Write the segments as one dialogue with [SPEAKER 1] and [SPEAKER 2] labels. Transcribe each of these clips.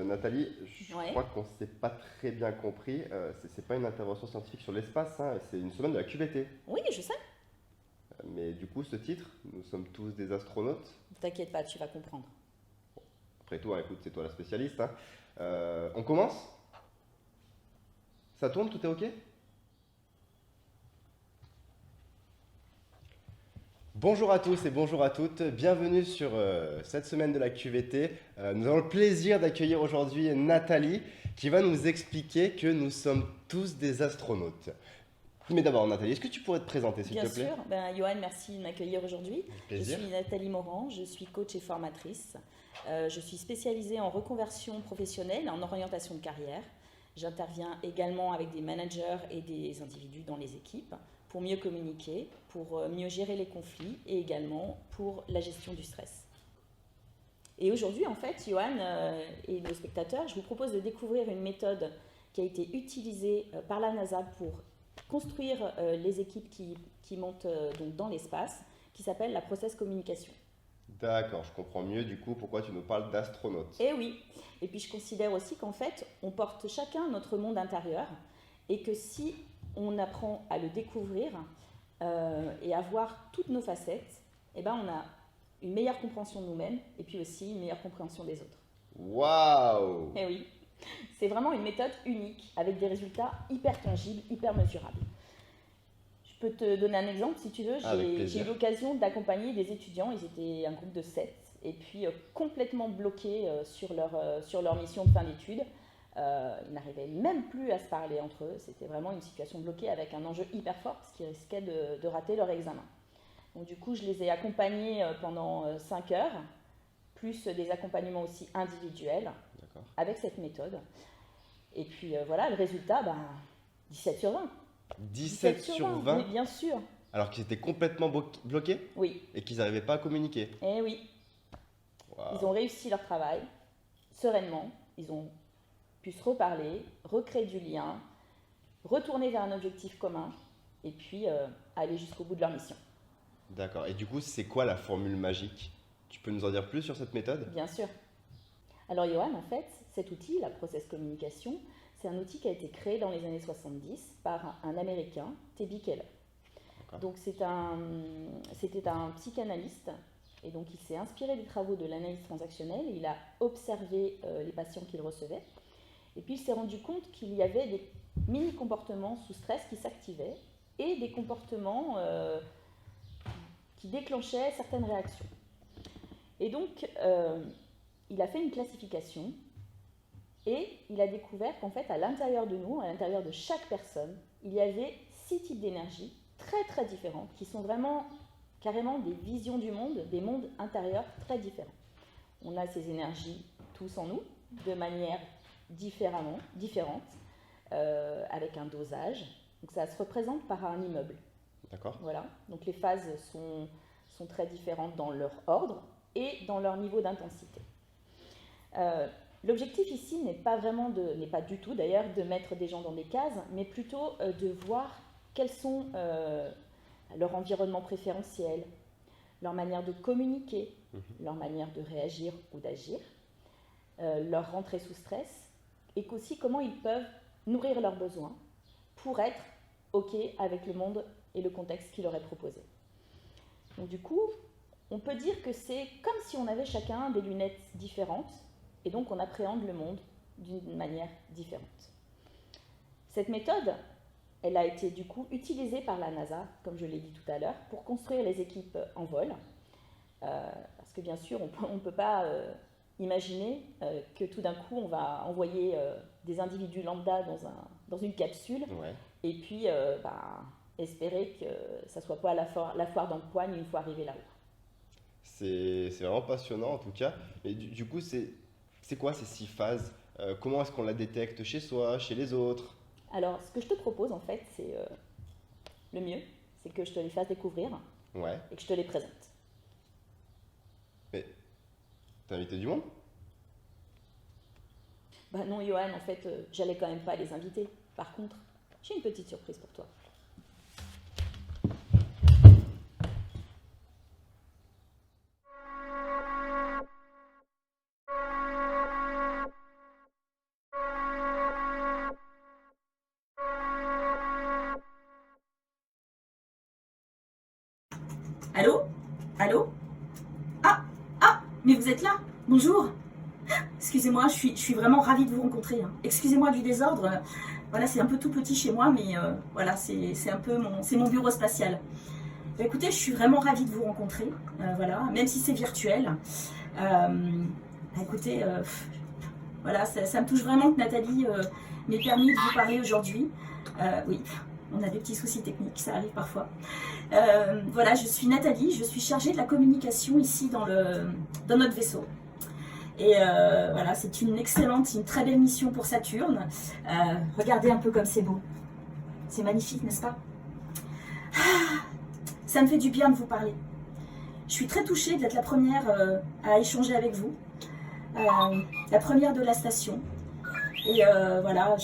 [SPEAKER 1] Nathalie, je
[SPEAKER 2] Ouais.
[SPEAKER 1] crois qu'on ne s'est pas très bien compris. C'est pas une intervention scientifique sur l'espace, hein, c'est une semaine de la QVT.
[SPEAKER 2] Oui, je sais.
[SPEAKER 1] Mais du coup, ce titre, nous sommes tous des astronautes.
[SPEAKER 2] T'inquiète pas, tu vas comprendre.
[SPEAKER 1] Après tout, hein, écoute, c'est toi la spécialiste, hein. On commence? Ça tourne, tout est OK? Bonjour à tous et bonjour à toutes, bienvenue sur cette semaine de la QVT. Nous avons le plaisir d'accueillir aujourd'hui Nathalie qui va nous expliquer que nous sommes tous des astronautes. Mais d'abord Nathalie, est-ce que tu pourrais te présenter s'il
[SPEAKER 2] Bien
[SPEAKER 1] te plaît?
[SPEAKER 2] sûr. Johan, merci de m'accueillir aujourd'hui. Je
[SPEAKER 1] Plaisir.
[SPEAKER 2] suis Nathalie Morand, je suis coach et formatrice. Je suis spécialisée en reconversion professionnelle et en orientation de carrière. J'interviens également avec des managers et des individus dans les équipes pour mieux communiquer, pour mieux gérer les conflits et également pour la gestion du stress. Et aujourd'hui, en fait, Johan et nos spectateurs, je vous propose de découvrir une méthode qui a été utilisée par la NASA pour construire les équipes qui montent donc dans l'espace, qui s'appelle la process communication.
[SPEAKER 1] D'accord, je comprends mieux du coup pourquoi tu nous parles d'astronautes.
[SPEAKER 2] Et oui, et puis je considère aussi qu'en fait, on porte chacun notre monde intérieur et que si on apprend à le découvrir et à voir toutes nos facettes, eh ben on a une meilleure compréhension de nous-mêmes et puis aussi une meilleure compréhension des autres.
[SPEAKER 1] Waouh!
[SPEAKER 2] Et oui, c'est vraiment une méthode unique avec des résultats hyper tangibles, hyper mesurables. Je peux te donner un exemple si tu veux.
[SPEAKER 1] Avec
[SPEAKER 2] J'ai
[SPEAKER 1] plaisir.
[SPEAKER 2] eu l'occasion d'accompagner des étudiants, ils étaient un groupe de 7, et puis complètement bloqués sur leur mission de fin d'études. Ils n'arrivaient même plus à se parler entre eux. C'était vraiment une situation bloquée avec un enjeu hyper fort parce qu'ils risquaient de rater leur examen. Donc du coup, je les ai accompagnés pendant 5 heures, plus des accompagnements aussi individuels
[SPEAKER 1] D'accord.
[SPEAKER 2] avec cette méthode. Et puis voilà, le résultat, 17 sur 20.
[SPEAKER 1] 17 sur 20
[SPEAKER 2] Oui, bien sûr.
[SPEAKER 1] alors qu'ils étaient complètement bloqués
[SPEAKER 2] Oui,
[SPEAKER 1] et qu'ils n'arrivaient pas à communiquer.
[SPEAKER 2] et oui.
[SPEAKER 1] Waouh.
[SPEAKER 2] Ils ont réussi leur travail sereinement. Ils ont pu se reparler, recréer du lien, retourner vers un objectif commun et puis aller jusqu'au bout de leur mission.
[SPEAKER 1] D'accord, et du coup c'est quoi la formule magique? Tu peux nous en dire plus sur cette méthode?
[SPEAKER 2] Bien sûr. Alors Johan, en fait, cet outil, la process communication, c'est un outil qui a été créé dans les années 70 par un Américain, T.B. Keller.
[SPEAKER 1] D'accord.
[SPEAKER 2] Donc c'était un psychanalyste et donc il s'est inspiré des travaux de l'analyse transactionnelle, il a observé les patients qu'il recevait et puis il s'est rendu compte qu'il y avait des mini-comportements sous stress qui s'activaient et des comportements qui déclenchaient certaines réactions. Et donc il a fait une classification et il a découvert qu'en fait à l'intérieur de nous, à l'intérieur de chaque personne, il y avait 6 types d'énergie très très différentes, qui sont vraiment carrément des visions du monde, des mondes intérieurs très différents. On a ces énergies tous en nous, de manière différente, avec un dosage. Donc ça se représente par un immeuble.
[SPEAKER 1] D'accord.
[SPEAKER 2] Voilà. Donc les phases sont très différentes dans leur ordre et dans leur niveau d'intensité. L'objectif ici n'est pas du tout d'ailleurs de mettre des gens dans des cases, mais plutôt de voir quels sont leur environnement préférentiel, leur manière de communiquer, leur manière de réagir ou d'agir, leur rentrée sous stress, et aussi comment ils peuvent nourrir leurs besoins pour être OK avec le monde et le contexte qui leur est proposé. Donc du coup, on peut dire que c'est comme si on avait chacun des lunettes différentes, et donc on appréhende le monde d'une manière différente. Cette méthode, elle a été du coup utilisée par la NASA, comme je l'ai dit tout à l'heure, pour construire les équipes en vol. Parce que bien sûr, on ne peut pas imaginer que tout d'un coup, on va envoyer des individus lambda dans une capsule
[SPEAKER 1] Ouais.
[SPEAKER 2] et puis espérer que ça ne soit pas la foire d'empoigne une fois arrivé là-haut.
[SPEAKER 1] C'est vraiment passionnant en tout cas. Mais du coup, c'est quoi ces 6 phases? Comment est-ce qu'on la détecte chez soi, chez les autres?
[SPEAKER 2] Alors, ce que je te propose, en fait, c'est le mieux, c'est que je te les fasse découvrir
[SPEAKER 1] Ouais.
[SPEAKER 2] et que je te les présente.
[SPEAKER 1] Mais t'as invité du monde?
[SPEAKER 2] Non, Johan, en fait, j'allais quand même pas les inviter. Par contre, j'ai une petite surprise pour toi.
[SPEAKER 3] Bonjour. Excusez-moi, je suis vraiment ravie de vous rencontrer. Hein. Excusez-moi du désordre. Voilà, c'est un peu tout petit chez moi, mais voilà, c'est un peu mon bureau spatial. Bah, écoutez, je suis vraiment ravie de vous rencontrer. Voilà, même si c'est virtuel. Bah, écoutez, voilà, ça me touche vraiment que Nathalie m'ait permis de vous parler aujourd'hui. Oui, on a des petits soucis techniques, ça arrive parfois. Voilà, je suis Nathalie, je suis chargée de la communication ici dans notre vaisseau. Et voilà, c'est une très belle mission pour Saturne. Regardez un peu comme c'est beau. C'est magnifique, n'est-ce pas? Ça me fait du bien de vous parler. Je suis très touchée d'être la première à échanger avec vous. La première de la station. Et voilà,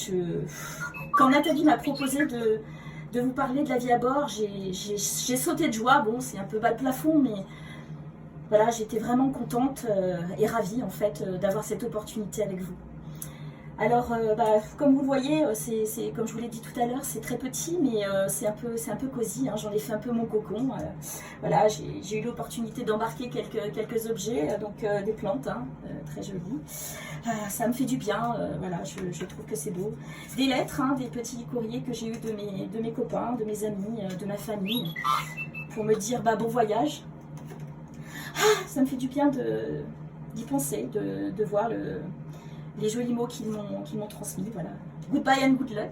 [SPEAKER 3] quand Nathalie m'a proposé de vous parler de la vie à bord, j'ai sauté de joie. Bon, c'est un peu bas de plafond, mais voilà, j'étais vraiment contente et ravie en fait d'avoir cette opportunité avec vous. Alors, comme vous le voyez, c'est comme je vous l'ai dit tout à l'heure, c'est très petit, mais c'est un peu cosy. Hein, j'en ai fait un peu mon cocon. Voilà, j'ai eu l'opportunité d'embarquer quelques objets, donc des plantes, hein, très jolies. Ça me fait du bien. Voilà, je trouve que c'est beau. Des lettres, hein, des petits courriers que j'ai eu de mes copains, de mes amis, de ma famille, pour me dire bon voyage. Ça me fait du bien d'y penser, de voir les jolis mots qu'ils m'ont transmis. Voilà. Goodbye and good luck.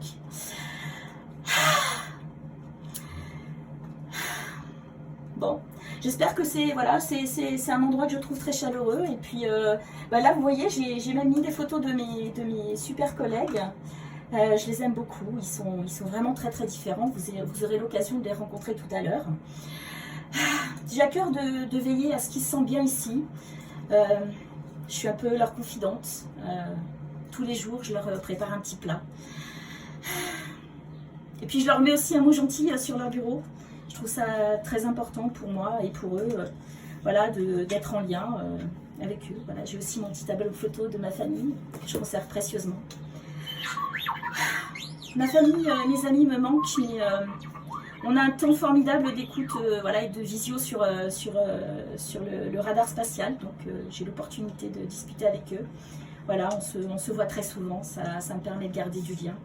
[SPEAKER 3] Bon, j'espère que c'est un endroit que je trouve très chaleureux. Et puis là, vous voyez, j'ai même mis des photos de mes super collègues. Je les aime beaucoup. Ils sont vraiment très très différents. Vous aurez l'occasion de les rencontrer tout à l'heure. J'ai à cœur de veiller à ce qu'ils se sentent bien ici. Je suis un peu leur confidente. Tous les jours, je leur prépare un petit plat. Et puis, je leur mets aussi un mot gentil sur leur bureau. Je trouve ça très important pour moi et pour eux, voilà, d'être en lien avec eux. Voilà, j'ai aussi mon petit tableau photo de ma famille que je conserve précieusement. Ma famille, mes amis me manquent, mais on a un temps formidable d'écoute voilà, et de visio sur le radar spatial. Donc j'ai l'opportunité de discuter avec eux. Voilà, on se voit très souvent, ça me permet de garder du lien.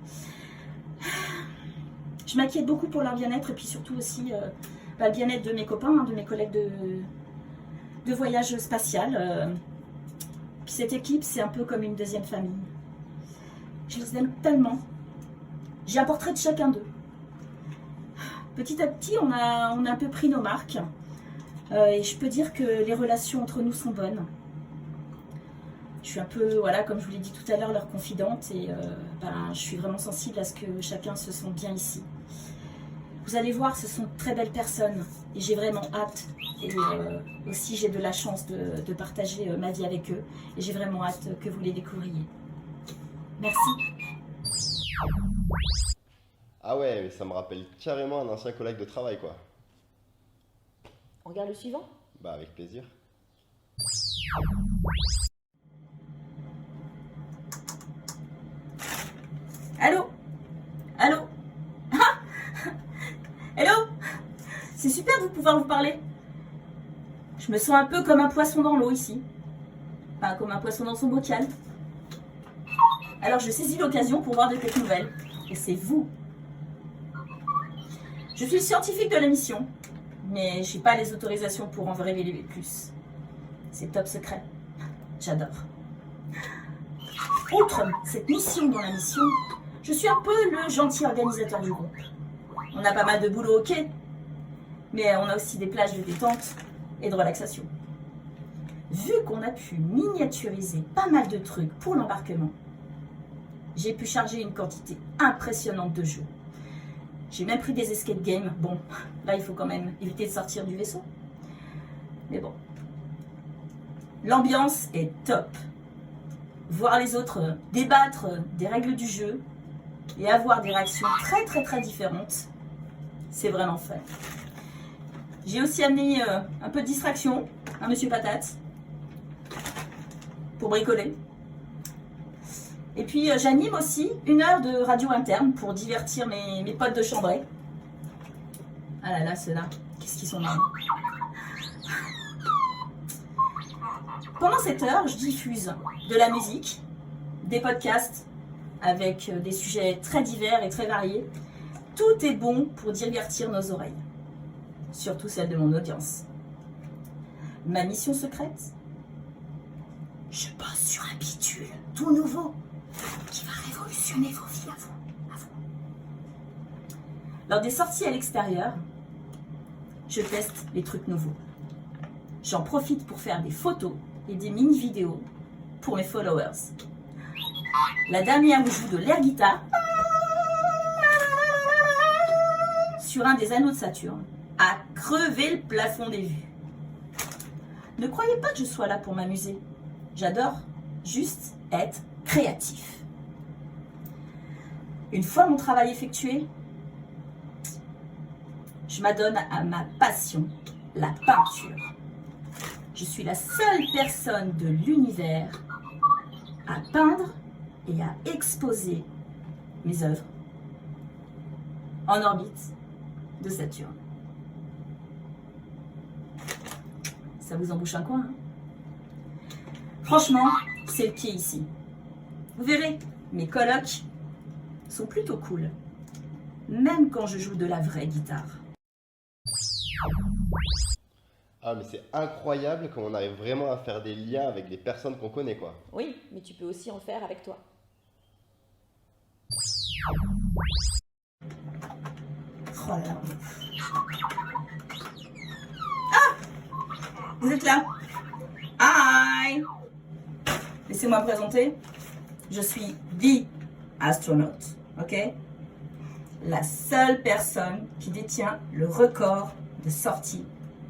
[SPEAKER 3] Je m'inquiète beaucoup pour leur bien-être et puis surtout aussi le bien-être de mes copains, hein, de mes collègues de voyage spatial. Puis cette équipe, c'est un peu comme une deuxième famille. Je les aime tellement. J'ai un portrait de chacun d'eux. Petit à petit, on a un peu pris nos marques. Et je peux dire que les relations entre nous sont bonnes. Je suis un peu, voilà, comme je vous l'ai dit tout à l'heure, leur confidente. Et je suis vraiment sensible à ce que chacun se sente bien ici. Vous allez voir, ce sont très belles personnes. Et j'ai vraiment hâte. Et aussi, j'ai de la chance de partager ma vie avec eux. Et j'ai vraiment hâte que vous les découvriez. Merci.
[SPEAKER 1] Ah ouais, mais ça me rappelle carrément un ancien collègue de travail, quoi.
[SPEAKER 2] On regarde le suivant?
[SPEAKER 1] Bah, avec plaisir.
[SPEAKER 3] Allô? Allô? Ah! Hello? C'est super de pouvoir vous parler. Je me sens un peu comme un poisson dans l'eau ici. Enfin, comme un poisson dans son bocal. Alors je saisis l'occasion pour voir de quelques nouvelles. Et c'est vous. Je suis scientifique de la mission, mais je n'ai pas les autorisations pour en révéler plus. C'est top secret. J'adore. Outre cette mission dans la mission, je suis un peu le gentil organisateur du groupe. On a pas mal de boulot, ok, mais on a aussi des plages de détente et de relaxation. Vu qu'on a pu miniaturiser pas mal de trucs pour l'embarquement, j'ai pu charger une quantité impressionnante de jeux. J'ai même pris des escape games. Bon, là, il faut quand même éviter de sortir du vaisseau. Mais bon. L'ambiance est top. Voir les autres débattre des règles du jeu et avoir des réactions très très très différentes, c'est vraiment fun. J'ai aussi amené un peu de distraction à Monsieur Patate pour bricoler. Et puis j'anime aussi 1 heure de radio interne pour divertir mes potes de Chambray. Ah là là, ceux-là, qu'est-ce qu'ils sont marrants. Pendant cette heure, je diffuse de la musique, des podcasts avec des sujets très divers et très variés. Tout est bon pour divertir nos oreilles, surtout celles de mon audience. Ma mission secrète? Je bosse sur un bidule tout nouveau qui va révolutionner vos vies à vous. Lors des sorties à l'extérieur, je teste les trucs nouveaux. J'en profite pour faire des photos et des mini-vidéos pour mes followers. La dernière où je joue de l'air guitare sur un des anneaux de Saturne a crevé le plafond des vues. Ne croyez pas que je sois là pour m'amuser. J'adore juste être créatif. Une fois mon travail effectué, je m'adonne à ma passion, la peinture. Je suis la seule personne de l'univers à peindre et à exposer mes œuvres en orbite de Saturne. Ça vous embouche un coin, hein? Franchement, c'est le pied ici. Vous verrez, mes colocs sont plutôt cool, même quand je joue de la vraie guitare.
[SPEAKER 1] Ah, mais c'est incroyable comment on arrive vraiment à faire des liens avec des personnes qu'on connaît, quoi.
[SPEAKER 2] Oui, mais tu peux aussi en faire avec toi.
[SPEAKER 3] Oh là là. Ah! Vous êtes là? Hi! Laissez-moi me présenter. Je suis The Astronaut, ok? La seule personne qui détient le record de sortie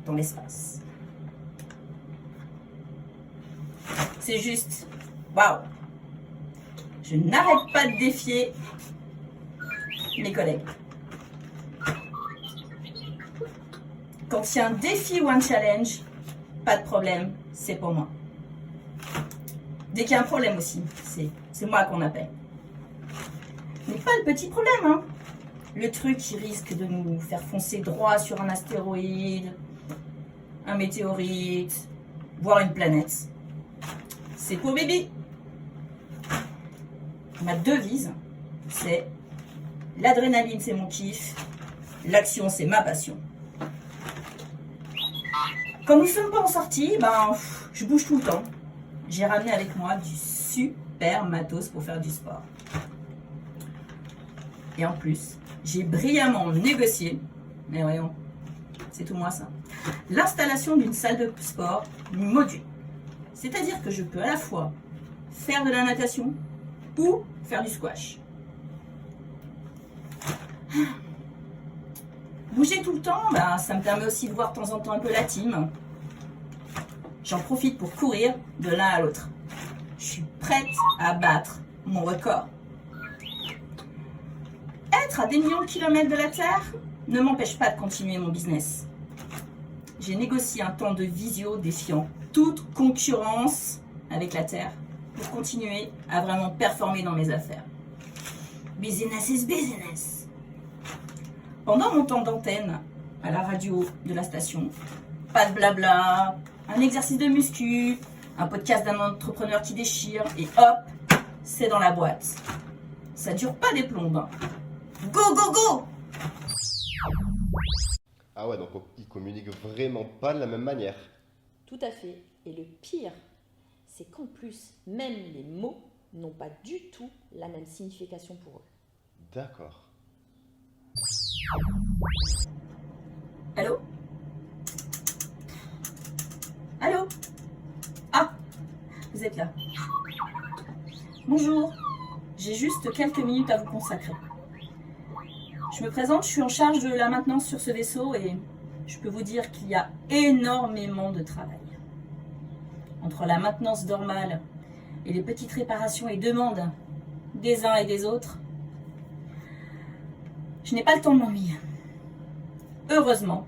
[SPEAKER 3] dans l'espace. C'est juste, waouh! Je n'arrête pas de défier mes collègues. Quand il y a un défi ou un challenge, pas de problème, c'est pour moi. Dès qu'il y a un problème aussi, c'est moi qu'on appelle. Mais pas le petit problème, hein. Le truc qui risque de nous faire foncer droit sur un astéroïde, un météorite, voire une planète. C'est pour bébé. Ma devise, c'est l'adrénaline, c'est mon kiff, l'action, c'est ma passion. Quand nous ne sommes pas en sortie, je bouge tout le temps. J'ai ramené avec moi du super matos pour faire du sport. Et en plus, j'ai brillamment négocié, mais voyons, c'est tout moi ça, l'installation d'une salle de sport module. C'est-à-dire que je peux à la fois faire de la natation ou faire du squash. Bouger tout le temps, ça me permet aussi de voir de temps en temps un peu la team. J'en profite pour courir de l'un à l'autre. Je suis prête à battre mon record. Être à des millions de kilomètres de la Terre ne m'empêche pas de continuer mon business. J'ai négocié un temps de visio défiant toute concurrence avec la Terre pour continuer à vraiment performer dans mes affaires. Business is business. Pendant mon temps d'antenne à la radio de la station, pas de blabla, un exercice de muscu, un podcast d'un entrepreneur qui déchire et hop, c'est dans la boîte. Ça dure pas des plombes. Hein. Go, go, go!
[SPEAKER 1] Ah ouais, donc ils communiquent vraiment pas de la même manière.
[SPEAKER 2] Tout à fait. Et le pire, c'est qu'en plus, même les mots n'ont pas du tout la même signification pour eux.
[SPEAKER 1] D'accord.
[SPEAKER 3] Allô? Allô? Ah, vous êtes là. Bonjour, j'ai juste quelques minutes à vous consacrer. Je me présente, je suis en charge de la maintenance sur ce vaisseau et je peux vous dire qu'il y a énormément de travail. Entre la maintenance normale et les petites réparations et demandes des uns et des autres, je n'ai pas le temps de m'ennuyer. Heureusement,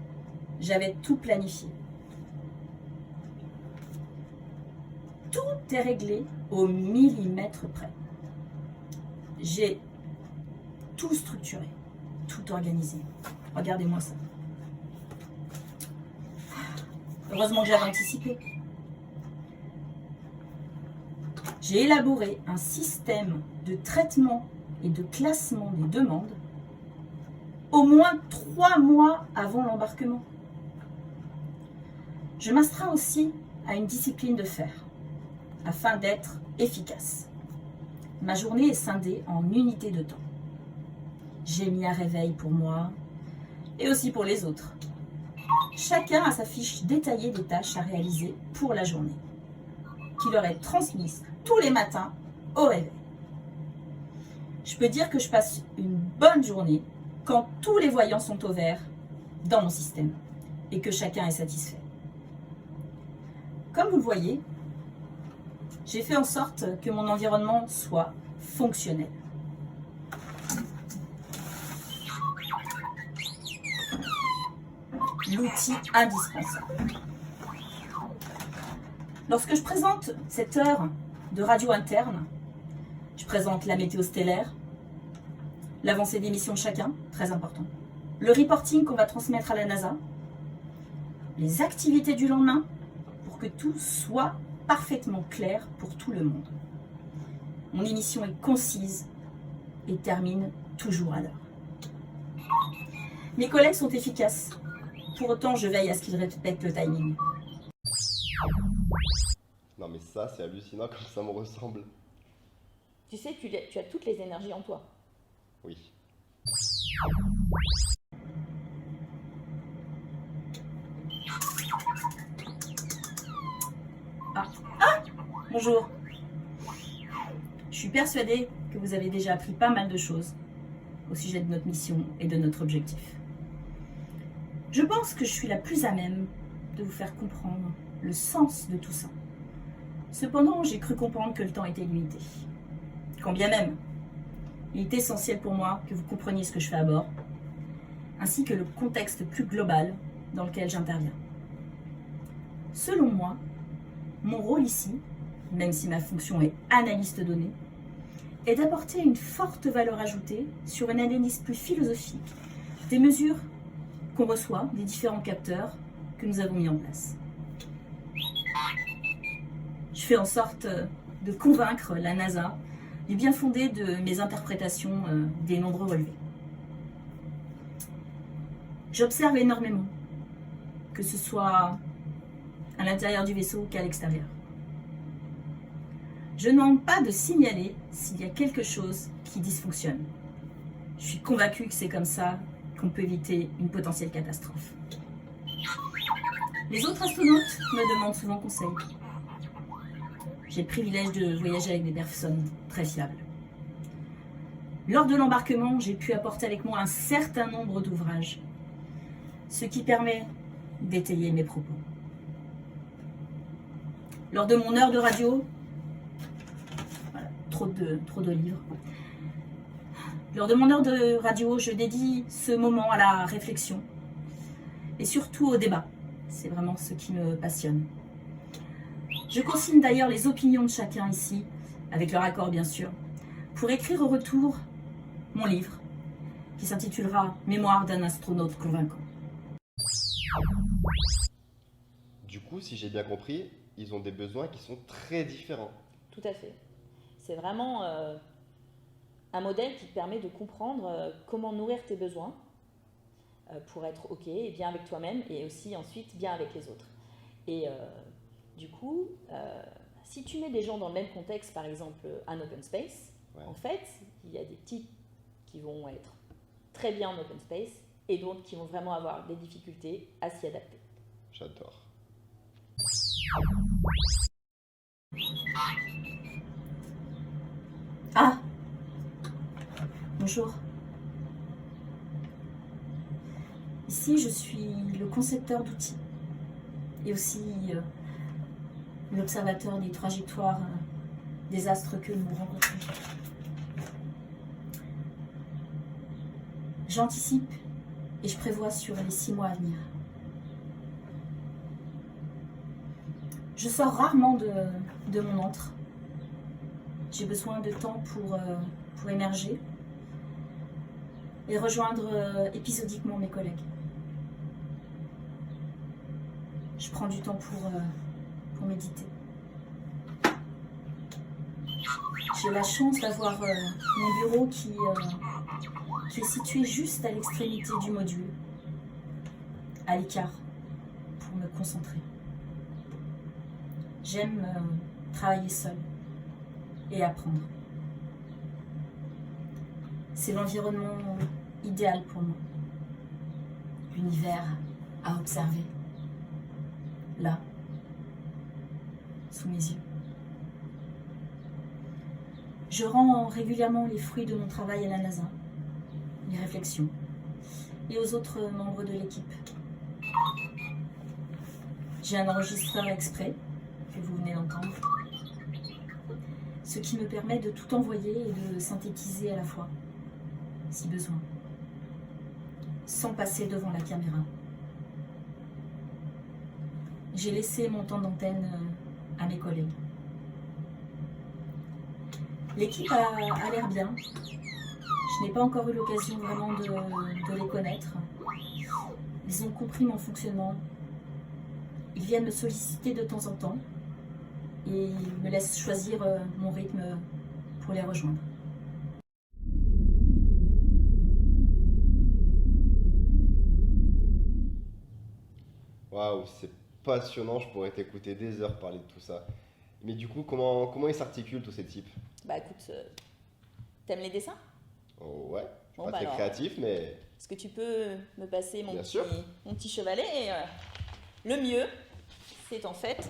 [SPEAKER 3] j'avais tout planifié. Tout est réglé au millimètre près. J'ai tout structuré, tout organisé. Regardez-moi ça. Heureusement que j'avais anticipé. j'ai élaboré un système de traitement et de classement des demandes au moins 3 mois avant l'embarquement. Je m'astreins aussi à une discipline de fer afin d'être efficace. Ma journée est scindée en unités de temps. J'ai mis un réveil pour moi et aussi pour les autres. Chacun a sa fiche détaillée des tâches à réaliser pour la journée, qui leur est transmise tous les matins au réveil. Je peux dire que je passe une bonne journée quand tous les voyants sont au vert dans mon système et que chacun est satisfait. Comme vous le voyez, j'ai fait en sorte que mon environnement soit fonctionnel. L'outil indispensable. Lorsque je présente cette heure de radio interne, je présente la météo stellaire, l'avancée des missions de chacun, très important, le reporting qu'on va transmettre à la NASA, les activités du lendemain, pour que tout soit parfaitement clair pour tout le monde. Mon émission est concise et termine toujours à l'heure. Mes collègues sont efficaces. Pour autant, je veille à ce qu'ils respectent le timing.
[SPEAKER 1] Non mais ça, c'est hallucinant comme ça me ressemble.
[SPEAKER 2] Tu sais, tu as toutes les énergies en toi.
[SPEAKER 1] Oui.
[SPEAKER 3] Bonjour. Je suis persuadée que vous avez déjà appris pas mal de choses au sujet de notre mission et de notre objectif. Je pense que je suis la plus à même de vous faire comprendre le sens de tout ça. Cependant, j'ai cru comprendre que le temps était limité. Quand bien même, il est essentiel pour moi que vous compreniez ce que je fais à bord, ainsi que le contexte plus global dans lequel j'interviens. Selon moi, mon rôle ici, même si ma fonction est analyste données, est d'apporter une forte valeur ajoutée sur une analyse plus philosophique des mesures qu'on reçoit des différents capteurs que nous avons mis en place. Je fais en sorte de convaincre la NASA du bien fondé de mes interprétations des nombreux relevés. J'observe énormément, que ce soit à l'intérieur du vaisseau qu'à l'extérieur. Je ne manque pas de signaler s'il y a quelque chose qui dysfonctionne. Je suis convaincue que c'est comme ça qu'on peut éviter une potentielle catastrophe. Les autres astronautes me demandent souvent conseil. J'ai le privilège de voyager avec des personnes très fiables. Lors de l'embarquement, j'ai pu apporter avec moi un certain nombre d'ouvrages, ce qui permet d'étayer mes propos. Lors de mon heure de radio, voilà, trop de livres. Lors de mon heure de radio, je dédie ce moment à la réflexion et surtout au débat. C'est vraiment ce qui me passionne. Je consigne d'ailleurs les opinions de chacun ici, avec leur accord bien sûr, pour écrire au retour mon livre, qui s'intitulera « Mémoire d'un astronaute convaincant ».
[SPEAKER 1] Du coup, si j'ai bien compris, ils ont des besoins qui sont très différents.
[SPEAKER 2] Tout à fait. C'est vraiment un modèle qui te permet de comprendre comment nourrir tes besoins pour être OK et bien avec toi-même et aussi ensuite bien avec les autres. Et du coup, si tu mets des gens dans le même contexte, par exemple un open space,
[SPEAKER 1] Ouais.
[SPEAKER 2] en fait, il y a des types qui vont être très bien en open space et d'autres qui vont vraiment avoir des difficultés à s'y adapter.
[SPEAKER 1] J'adore.
[SPEAKER 3] Ah, bonjour. Ici, je suis le concepteur d'outils et aussi l'observateur des trajectoires des astres que nous rencontrons. J'anticipe et je prévois sur les 6 mois à venir. Je sors rarement de mon antre. J'ai besoin de temps pour émerger et rejoindre épisodiquement mes collègues. Je prends du temps pour méditer. J'ai la chance d'avoir mon bureau qui est situé juste à l'extrémité du module, à l'écart, pour me concentrer. J'aime travailler seule et apprendre. C'est l'environnement idéal pour moi. L'univers à observer, là, sous mes yeux. Je rends régulièrement les fruits de mon travail à la NASA, mes réflexions, et aux autres membres de l'équipe. J'ai un enregistreur exprès, que vous venez d'entendre, ce qui me permet de tout envoyer et de synthétiser à la fois, si besoin, sans passer devant la caméra. J'ai laissé mon temps d'antenne à mes collègues. L'équipe a l'air bien. Je n'ai pas encore eu l'occasion vraiment de les connaître. Ils ont compris mon fonctionnement. Ils viennent me solliciter de temps en temps et ils me laissent choisir mon rythme pour les rejoindre.
[SPEAKER 1] Waouh, c'est passionnant, je pourrais t'écouter des heures parler de tout ça. Mais du coup, comment ils s'articulent tous ces types?
[SPEAKER 2] Bah écoute, t'aimes les dessins?
[SPEAKER 1] Oh, ouais, je suis
[SPEAKER 2] Bon,
[SPEAKER 1] pas
[SPEAKER 2] bah
[SPEAKER 1] très
[SPEAKER 2] alors,
[SPEAKER 1] créatif, mais
[SPEAKER 2] est-ce que tu peux me passer
[SPEAKER 1] bien sûr.
[SPEAKER 2] mon petit chevalet et, le mieux, c'est en fait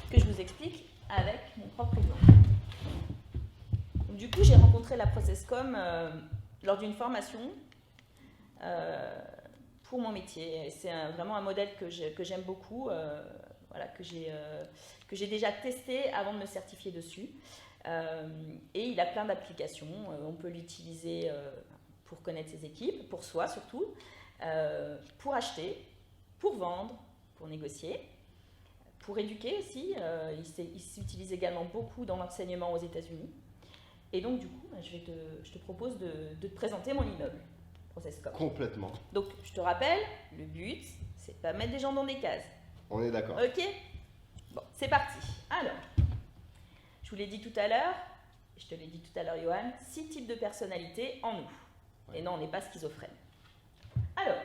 [SPEAKER 2] que je vous explique avec mon propre exemple. Donc, du coup, j'ai rencontré la Processcom lors d'une formation pour mon métier. Et c'est vraiment un modèle que j'aime beaucoup, voilà, que j'ai déjà testé avant de me certifier dessus. Et il a plein d'applications. On peut l'utiliser pour connaître ses équipes, pour soi surtout, pour acheter, pour vendre, pour négocier, pour éduquer aussi. Il s'utilise également beaucoup dans l'enseignement aux États-Unis. Et donc, du coup, je te propose de te présenter mon immeuble, Processcom.
[SPEAKER 1] Complètement.
[SPEAKER 2] Donc, je te rappelle, le but, c'est de pas mettre des gens dans des cases.
[SPEAKER 1] On est d'accord.
[SPEAKER 2] Ok? Bon, c'est parti. Alors, je vous l'ai dit tout à l'heure, je te l'ai dit tout à l'heure, Johan, 6 types de personnalités en nous.
[SPEAKER 1] Ouais.
[SPEAKER 2] Et non, on n'est pas schizophrène. Alors,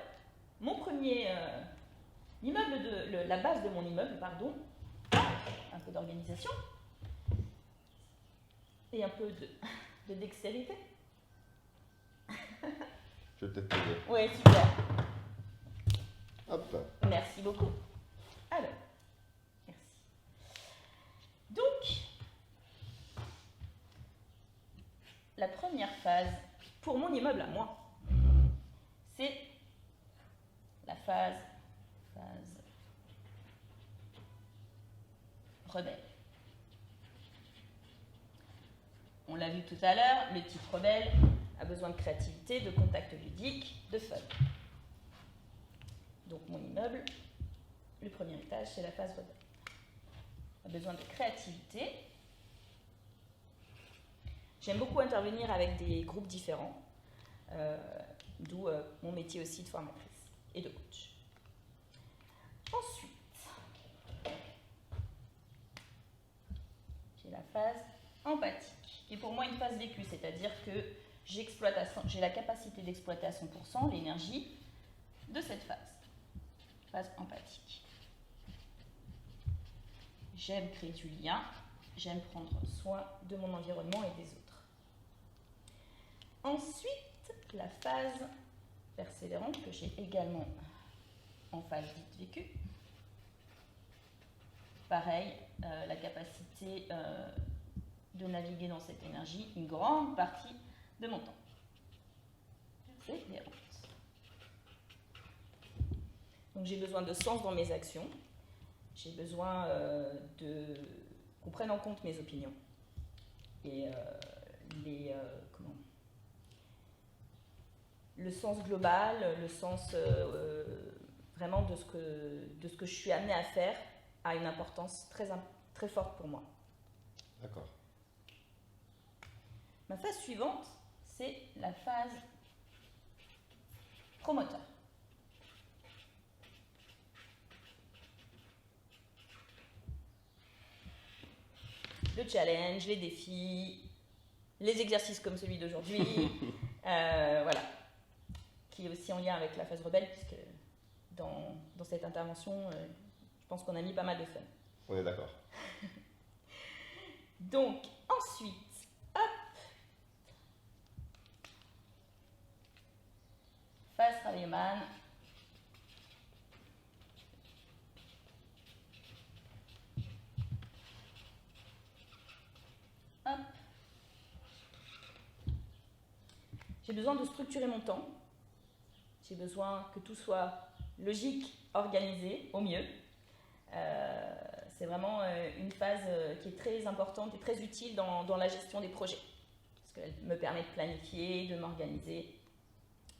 [SPEAKER 2] mon premier immeuble, la base de mon immeuble, pardon, un peu d'organisation et un peu de dextérité.
[SPEAKER 1] Je vais peut-être t'aider.
[SPEAKER 2] Ouais, super.
[SPEAKER 1] Hop.
[SPEAKER 2] Merci beaucoup. Alors, merci. Donc, la première phase pour mon immeuble à moi, c'est la phase rebelle. On l'a vu tout à l'heure, le type rebelle a besoin de créativité, de contact ludique, de fun. Donc mon immeuble, le premier étage, c'est la phase rebelle. On a besoin de créativité. J'aime beaucoup intervenir avec des groupes différents, d'où mon métier aussi de formatrice et de coach. Ensuite, j'ai la phase empathique, qui est pour moi une phase vécue, c'est-à-dire que j'ai la capacité d'exploiter à 100% l'énergie de cette phase empathique. J'aime créer du lien, j'aime prendre soin de mon environnement et des autres. Ensuite, la phase persévérante que j'ai également en phase dite vécue. Pareil, la capacité de naviguer dans cette énergie une grande partie de mon temps. Persévérante. Donc j'ai besoin de sens dans mes actions. J'ai besoin qu'on prenne en compte mes opinions et le sens global, le sens vraiment de ce que je suis amenée à faire a une importance très forte pour moi.
[SPEAKER 1] D'accord.
[SPEAKER 2] Ma phase suivante, c'est la phase promoteur. le challenge, les défis, les exercices comme celui d'aujourd'hui, voilà, qui est aussi en lien avec la phase rebelle, puisque dans cette intervention, je pense qu'on a mis pas mal de fun.
[SPEAKER 1] On est d'accord.
[SPEAKER 2] Donc, ensuite, hop, phase Travailman. Hop. J'ai besoin de structurer mon temps. J'ai besoin que tout soit logique, organisé, au mieux. C'est vraiment une phase qui est très importante et très utile dans la gestion des projets. Parce qu'elle me permet de planifier, de m'organiser,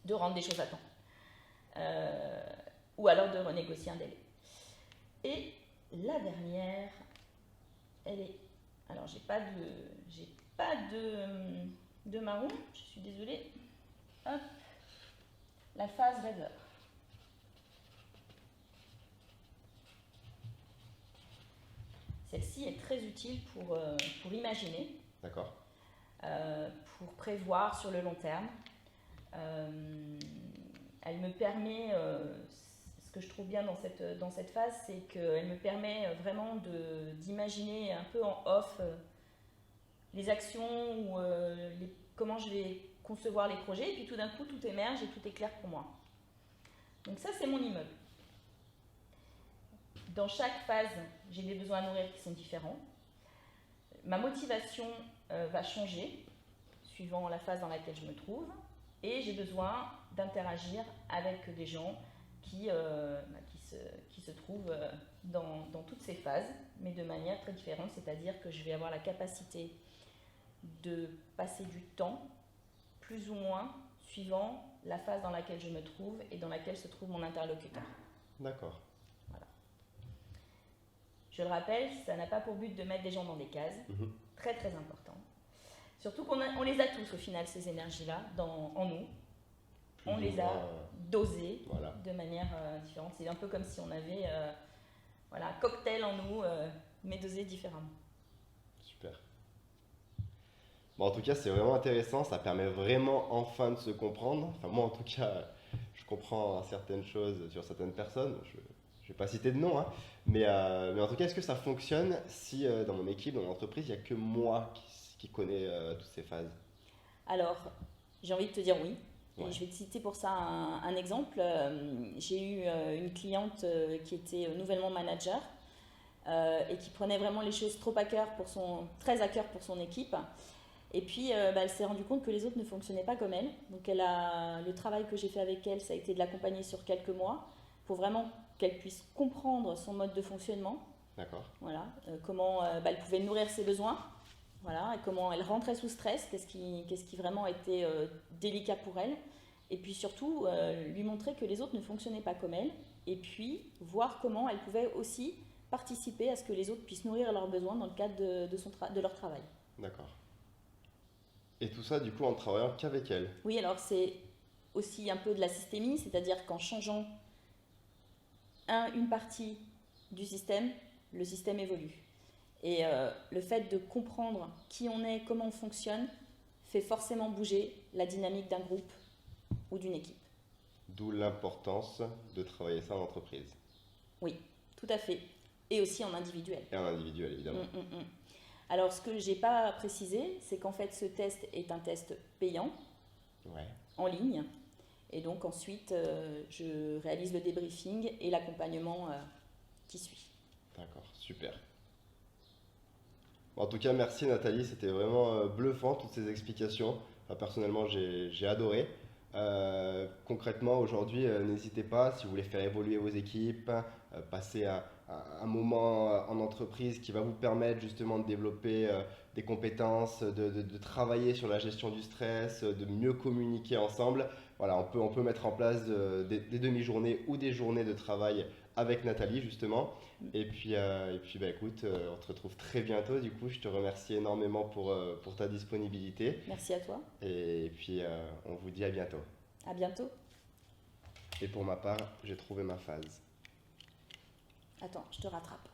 [SPEAKER 2] de rendre des choses à temps. Ou alors de renégocier un délai. Et la dernière, elle est... Alors, j'ai pas de marron, je suis désolée. Hop. La phase rêveur. Celle-ci est très utile pour imaginer,
[SPEAKER 1] D'accord.
[SPEAKER 2] pour prévoir sur le long terme. Elle me permet, ce que je trouve bien dans cette phase, c'est qu'elle me permet vraiment d'imaginer un peu en off les actions ou comment je vais concevoir les projets, et puis tout d'un coup tout émerge et tout est clair pour moi. Donc ça, c'est mon immeuble. Dans chaque phase, j'ai des besoins à nourrir qui sont différents. Ma motivation va changer suivant la phase dans laquelle je me trouve, et j'ai besoin d'interagir avec des gens qui se trouvent dans toutes ces phases, mais de manière très différente, c'est-à-dire que je vais avoir la capacité de passer du temps, plus ou moins, suivant la phase dans laquelle je me trouve et dans laquelle se trouve mon interlocuteur.
[SPEAKER 1] D'accord.
[SPEAKER 2] Voilà. Je le rappelle, ça n'a pas pour but de mettre des gens dans des cases, très très important. Surtout qu'on les a tous au final, ces énergies-là, en nous. On les a dosées de manière différente. C'est un peu comme si on avait un cocktail en nous, mais dosé différemment.
[SPEAKER 1] Super. Bon, en tout cas, c'est vraiment intéressant. Ça permet vraiment enfin de se comprendre. Enfin, moi, en tout cas, je comprends certaines choses sur certaines personnes. Je ne vais pas citer de nom, hein. Mais en tout cas, est-ce que ça fonctionne si dans mon équipe, dans mon entreprise, il n'y a que moi qui connais toutes ces phases?
[SPEAKER 2] Alors, j'ai envie de te dire oui.
[SPEAKER 1] Ouais.
[SPEAKER 2] Et je vais te citer pour ça un exemple. J'ai eu une cliente qui était nouvellement manager et qui prenait vraiment les choses trop à cœur très à cœur pour son équipe. Et puis, elle s'est rendue compte que les autres ne fonctionnaient pas comme elle. Donc, le travail que j'ai fait avec elle, ça a été de l'accompagner sur quelques mois pour vraiment qu'elle puisse comprendre son mode de fonctionnement.
[SPEAKER 1] D'accord.
[SPEAKER 2] Voilà, comment elle pouvait nourrir ses besoins. Voilà, et comment elle rentrait sous stress, qu'est-ce qui vraiment était délicat pour elle. Et puis surtout, lui montrer que les autres ne fonctionnaient pas comme elle. Et puis, voir comment elle pouvait aussi participer à ce que les autres puissent nourrir leurs besoins dans le cadre de leur travail.
[SPEAKER 1] D'accord. Et tout ça, du coup, en travaillant qu'avec elle?
[SPEAKER 2] Oui, alors c'est aussi un peu de la systémie, c'est-à-dire qu'en changeant une partie du système, le système évolue. Et le fait de comprendre qui on est, comment on fonctionne, fait forcément bouger la dynamique d'un groupe ou d'une équipe.
[SPEAKER 1] D'où l'importance de travailler ça en entreprise.
[SPEAKER 2] Oui, tout à fait. Et aussi en individuel.
[SPEAKER 1] Et en individuel, évidemment.
[SPEAKER 2] Alors, ce que je n'ai pas précisé, c'est qu'en fait, ce test est un test payant, en ligne. Et donc, ensuite, je réalise le débriefing et l'accompagnement qui suit.
[SPEAKER 1] D'accord, super. En tout cas, merci Nathalie, c'était vraiment bluffant toutes ces explications. Enfin, personnellement, j'ai adoré. Concrètement, aujourd'hui, n'hésitez pas, si vous voulez faire évoluer vos équipes, passer un moment en entreprise qui va vous permettre justement de développer des compétences, de travailler sur la gestion du stress, de mieux communiquer ensemble. Voilà, on peut mettre en place des demi-journées ou des journées de travail avec Nathalie justement. Et puis écoute, on te retrouve très bientôt. Du coup, je te remercie énormément pour ta disponibilité.
[SPEAKER 2] Merci à toi.
[SPEAKER 1] Et puis on vous dit à bientôt.
[SPEAKER 2] À bientôt.
[SPEAKER 1] Et pour ma part, j'ai trouvé ma phase.
[SPEAKER 2] Attends, je te rattrape.